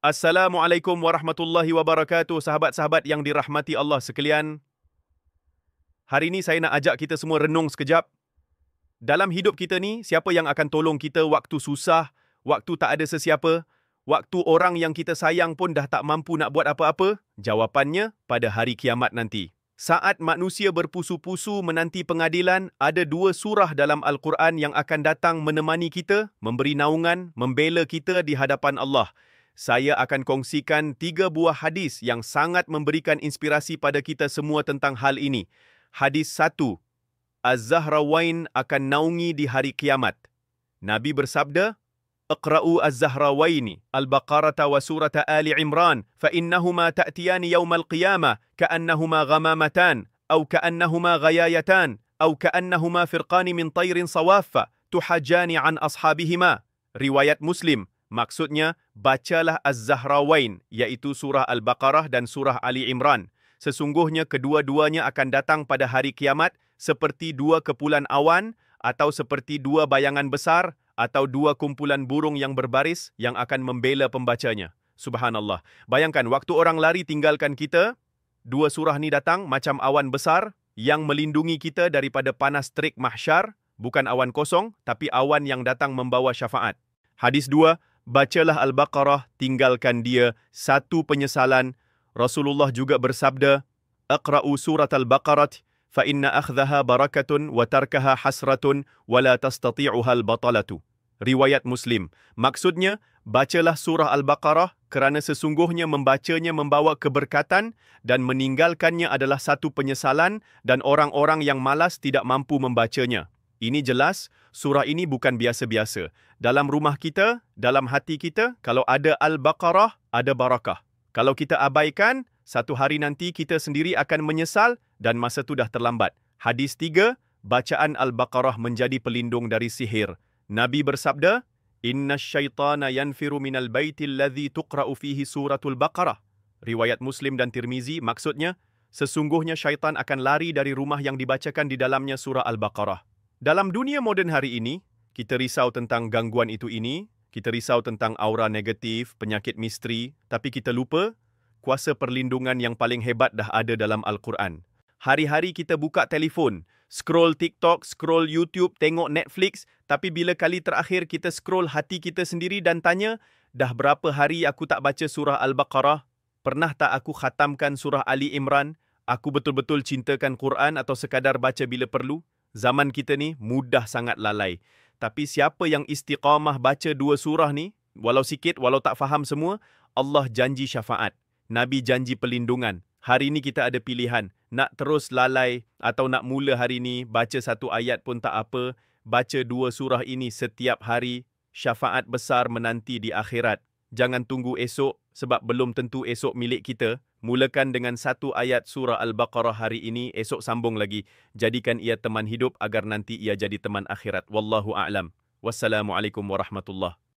Assalamualaikum warahmatullahi wabarakatuh, sahabat-sahabat yang dirahmati Allah sekalian. Hari ini saya nak ajak kita semua renung sekejap. Dalam hidup kita ni, siapa yang akan tolong kita waktu susah, waktu tak ada sesiapa, waktu orang yang kita sayang pun dah tak mampu nak buat apa-apa? Jawapannya pada hari kiamat nanti. Saat manusia berpusu-pusu menanti pengadilan, ada 2 surah dalam Al-Quran yang akan datang menemani kita, memberi naungan, membela kita di hadapan Allah. Saya akan kongsikan 3 buah hadis yang sangat memberikan inspirasi pada kita semua tentang hal ini. Hadis 1. Az-Zahrawain akan naungi di hari kiamat. Nabi bersabda, "Iqra'u Az-Zahrawaini, Al-Baqarah wa surata Ali Imran, fa innahuma ta'tiyani yawmal qiyamah ka'annahuma ghamamatan, aw ka'annahuma ghayayatan, aw ka'annahuma firqani min tayrin sawaffa, tuhajani an ashabihima." Riwayat Muslim. Maksudnya, bacalah Az-Zahrawain, iaitu surah Al-Baqarah dan surah Ali Imran. Sesungguhnya kedua-duanya akan datang pada hari kiamat seperti 2 kepulan awan, atau seperti 2 bayangan besar, atau 2 kumpulan burung yang berbaris yang akan membela pembacanya. Subhanallah. Bayangkan, waktu orang lari tinggalkan kita, 2 surah ni datang macam awan besar yang melindungi kita daripada panas terik mahsyar, bukan awan kosong, tapi awan yang datang membawa syafaat. Hadis 2. Bacalah Al-Baqarah, tinggalkan dia, 1 penyesalan. Rasulullah juga bersabda, "Aqra'u surat Al-Baqarah, fa inna akhdhaha barakatun wa tarkaha hasratun wa la tastati'uha al-batalatu." Riwayat Muslim. Maksudnya, bacalah surah Al-Baqarah kerana sesungguhnya membacanya membawa keberkatan dan meninggalkannya adalah 1 penyesalan dan orang-orang yang malas tidak mampu membacanya. Ini jelas, surah ini bukan biasa-biasa. Dalam rumah kita, dalam hati kita, kalau ada Al-Baqarah, ada barakah. Kalau kita abaikan, satu hari nanti kita sendiri akan menyesal dan masa itu dah terlambat. Hadis 3, bacaan Al-Baqarah menjadi pelindung dari sihir. Nabi bersabda, "Inna syaitana yanfiru minal baiti alladhi tuqra'u fihi suratul Baqarah." Riwayat Muslim dan Tirmizi, maksudnya, sesungguhnya syaitan akan lari dari rumah yang dibacakan di dalamnya surah Al-Baqarah. Dalam dunia moden hari ini, kita risau tentang gangguan itu ini, kita risau tentang aura negatif, penyakit misteri, tapi kita lupa, kuasa perlindungan yang paling hebat dah ada dalam Al-Quran. Hari-hari kita buka telefon, scroll TikTok, scroll YouTube, tengok Netflix, tapi bila kali terakhir kita scroll hati kita sendiri dan tanya, dah berapa hari aku tak baca surah Al-Baqarah? Pernah tak aku khatamkan surah Ali Imran? Aku betul-betul cintakan Quran atau sekadar baca bila perlu? Zaman kita ni mudah sangat lalai. Tapi siapa yang istiqamah baca 2 surah ni, walau sikit, walau tak faham semua, Allah janji syafaat. Nabi janji pelindungan. Hari ni kita ada pilihan. Nak terus lalai atau nak mula hari ni, baca 1 ayat pun tak apa. Baca 2 surah ini setiap hari. Syafaat besar menanti di akhirat. Jangan tunggu esok sebab belum tentu esok milik kita. Mulakan dengan 1 ayat surah Al-Baqarah hari ini, esok sambung lagi. Jadikan ia teman hidup agar nanti ia jadi teman akhirat. Wallahu a'lam. Wassalamualaikum warahmatullahi